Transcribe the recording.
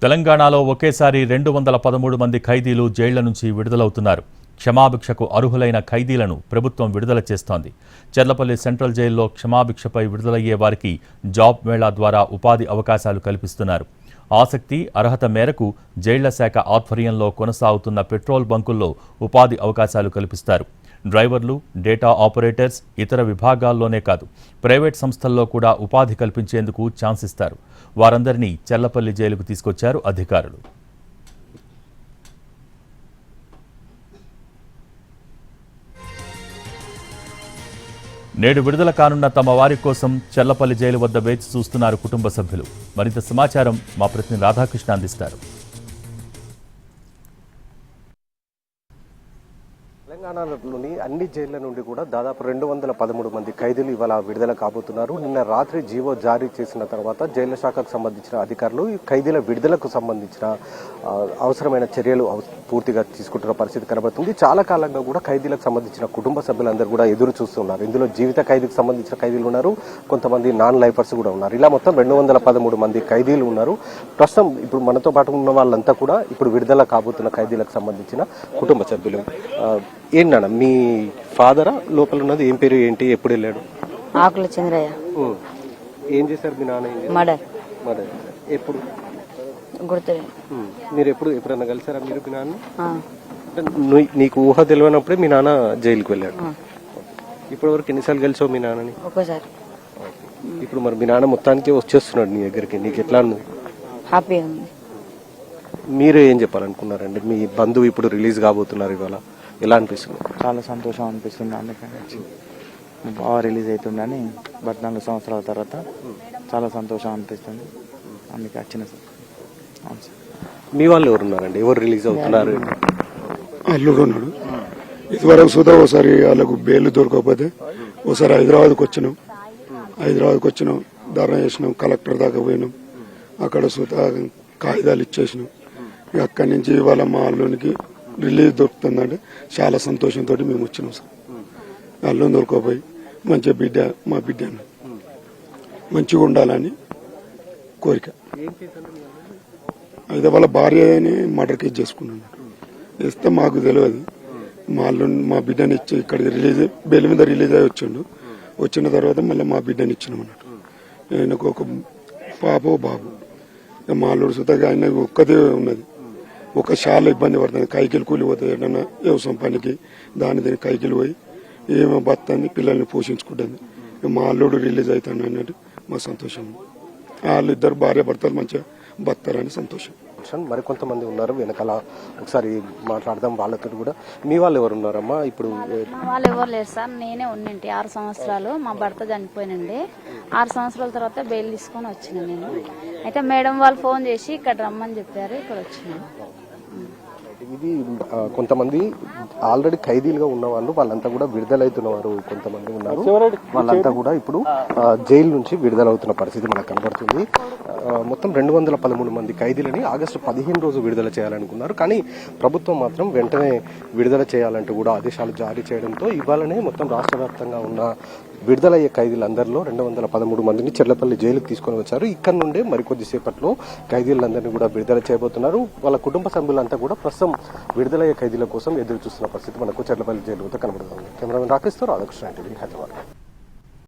తెలంగాణలో ఒకేసారి 213 మంది ఖైదీలు జైళ్ల నుంచి విడుదలవుతున్నారు. క్షమాభిక్షకు అర్హులైన ఖైదీలను ప్రభుత్వం విడుదల చేస్తోంది. చెర్లపల్లి సెంట్రల్ జైల్లో క్షమాభిక్షపై విడుదలయ్యే వారికి జాబ్ మేళా ద్వారా ఉపాధి అవకాశాలు కల్పిస్తున్నారు. ఆసక్తి, అర్హత మేరకు జైళ్ల శాఖ ఆధ్వర్యంలో కొనసాగుతున్న పెట్రోల్ బంకుల్లో ఉపాధి అవకాశాలు కల్పిస్తారు. డ్రైవర్లు, డేటా ఆపరేటర్స్, ఇతర విభాగాల్లోనే కాదు ప్రైవేట్ సంస్థల్లో కూడా ఉపాధి కల్పించేందుకు ఛాన్స్ ఇస్తారు. వారందరినీ చెర్లపల్లి జైలుకు తీసుకొచ్చారు అధికారులు. నేడు విడుదల కానున్న తమ వారి కోసం చెర్లపల్లి జైలు వద్ద వేచి చూస్తున్నారు కుటుంబ సభ్యులు. మరింత సమాచారం మా ప్రతినిధి రాధాకృష్ణ అందిస్తారు. తెలంగాణలోని అన్ని జైళ్ల నుండి కూడా దాదాపు 213 మంది ఖైదీలు ఇవాళ విడుదల కాబోతున్నారు. నిన్న రాత్రి జీవో జారీ చేసిన తర్వాత జైళ్ల శాఖకు సంబంధించిన అధికారులు ఈ ఖైదీల విడుదలకు సంబంధించిన అవసరమైన చర్యలు పూర్తిగా తీసుకుంటున్న పరిస్థితి కనబడుతుంది. చాలా కాలంగా కూడా ఖైదీలకు సంబంధించిన కుటుంబ సభ్యులందరూ కూడా ఎదురు చూస్తున్నారు. ఇందులో జీవిత ఖైదీకి సంబంధించిన ఖైదీలు ఉన్నారు, కొంతమంది నాన్ లైఫర్స్ కూడా ఉన్నారు. ఇలా మొత్తం 213 మంది ఖైదీలు ఉన్నారు. ప్రస్తుతం ఇప్పుడు మనతో పాటు ఉన్న వాళ్ళంతా కూడా ఇప్పుడు విడుదల కాబోతున్న ఖైదీలకు సంబంధించిన కుటుంబ సభ్యులు. ఏంటన్నా మీ ఫాదరా లోపల ఉన్నది? ఏం పేరు, ఏంటి, ఎప్పుడు వెళ్ళాడు? ఆకుల చంద్రయ్య. ఏం చేశారు మీ నాన్న? మర్డర్. ఎప్పుడు గుర్తులేదు. మీరు ఎప్పుడన్నా కలిసారా మీరు మీ నాన్న? నీకు ఊహ తెలియనప్పుడే మీ నాన్న జైలుకి వెళ్ళాడు. ఇప్పటి వరకు ఎన్నిసార్లు కలిసావు మీ నాన్నని? ఒక్కసారి. ఇప్పుడు మరి మీ నాన్న మొత్తానికి వచ్చేస్తున్నాడు నీ దగ్గరికి, నీకు ఎట్లా ఉంది? హ్యాపీగా ఉంది. మీరు ఏం చెప్పాలనుకున్నారండి? మీ బంధువు ఇప్పుడు రిలీజ్ కాబోతున్నారు, ఇవాళ ఎలా అనిపిస్తుంది? చాలా సంతోషం అనిపిస్తుంది. అందుకని బాగా రిలీజ్ అవుతుందని 14 సంవత్సరాల తర్వాత చాలా సంతోషం అనిపిస్తుంది. అందుకే వచ్చిన సార్. అవును సార్. మీ వాళ్ళు ఎవరున్నారండి? ఎవరు రిలీజ్ అవుతున్నారు? అల్లుడు ఉన్నాడు. ఇదివరకు సుధా ఒకసారి వాళ్ళకు బెయిల్ దొరకకపోతే ఒకసారి హైదరాబాద్కి వచ్చినాం, ధర్నా చేసినాం, కలెక్టర్ దాకా పోయినాం. అక్కడ సుధా కాగితాలు ఇచ్చేసినాం. అక్కడి నుంచి ఇవాళ మా అల్లునికి రిలీజ్ దొరుకుతుందంటే చాలా సంతోషంతో మేము వచ్చినాం సార్. అల్లు దొరకపోయి మంచిగా మా బిడ్డ మంచిగా ఉండాలని కోరిక. అయితే వాళ్ళ భార్యని మర్డర్ కేసు చేసుకున్నాను. ఇస్తే మాకు తెలియదు. మా బిడ్డని ఇచ్చి ఇక్కడ రిలీజ్ బెయిల్ మీద రిలీజ్ అయ్యి వచ్చిండు. వచ్చిన తర్వాత మళ్ళీ మా బిడ్డని ఇచ్చినాం అన్నట్టు. ఆయనకు ఒక పాప బాబు. మా అల్లుడు సుతాగా ఆయన ఒక్కదే ఉన్నది. ఒక చాలా ఇబ్బంది పడుతుంది. కైకిలు కూలిపోతుంది, ఏదన్నా వ్యవసాయం పనికి దీని కైకిలు పోయి ఏమో బతాన్ని పిల్లల్ని పోషించుకుంటుంది. మా అల్లుడు రిలీజ్ అవుతాను అన్నట్టు మా సంతోషం. వాళ్ళిద్దరు భార్య భర్తలు మంచిగా బతారని సంతోషం. మరికొంతమంది ఉన్నారు వెనకాల, ఒకసారి మాట్లాడదాం వాళ్ళతో కూడా. మీ వాళ్ళు ఎవరు ఉన్నారమ్మా? ఇప్పుడు వాళ్ళు ఎవరు లేరు సార్, నేనే ఉన్నింటి 6 సంవత్సరాలు. మా భర్త చనిపోయినండి. 6 సంవత్సరాల తర్వాత బెయిల్ తీసుకొని వచ్చిన నేను. అయితే మేడం వాళ్ళు ఫోన్ చేసి ఇక్కడ రమ్మని చెప్పారు, ఇక్కడ వచ్చినాను. ఇది కొంతమంది ఆల్రెడీ ఖైదీలుగా ఉన్న వాళ్ళు, వాళ్ళంతా కూడా విడుదలవుతున్న వారు కొంతమంది ఉన్నారు. వాళ్ళంతా కూడా ఇప్పుడు జైలు నుంచి విడుదలవుతున్న పరిస్థితి మనకు కనబడుతుంది. మొత్తం 213 మంది ఖైదీలని ఆగస్టు 15 రోజు విడుదల చేయాలనుకున్నారు. కానీ ప్రభుత్వం మాత్రం వెంటనే విడుదల చేయాలంటూ కూడా ఆదేశాలు జారీ చేయడంతో ఇవాళనే మొత్తం రాష్ట్ర వ్యాప్తంగా ఉన్న విడుదలయ్యే ఖైదీలందరిలో 213 మందిని చెర్లపల్లి జైలుకు తీసుకొని వచ్చారు. ఇక్కడ నుండే మరికొద్దిసేపట్లో ఖైదీలందరినీ కూడా విడుదల చేయబోతున్నారు. వాళ్ళ కుటుంబ సభ్యులంతా కూడా ప్రస్తుతం విడుదలయ్యే ఖైదీల కోసం ఎదురు చూస్తున్న పరిస్థితి మనకు చెర్లపల్లి జైలు వద్ద కనబడుతుంది. కెమెరామెన్ రాకేష్తో రాధాకృష్ణ, హైదరాబాద్.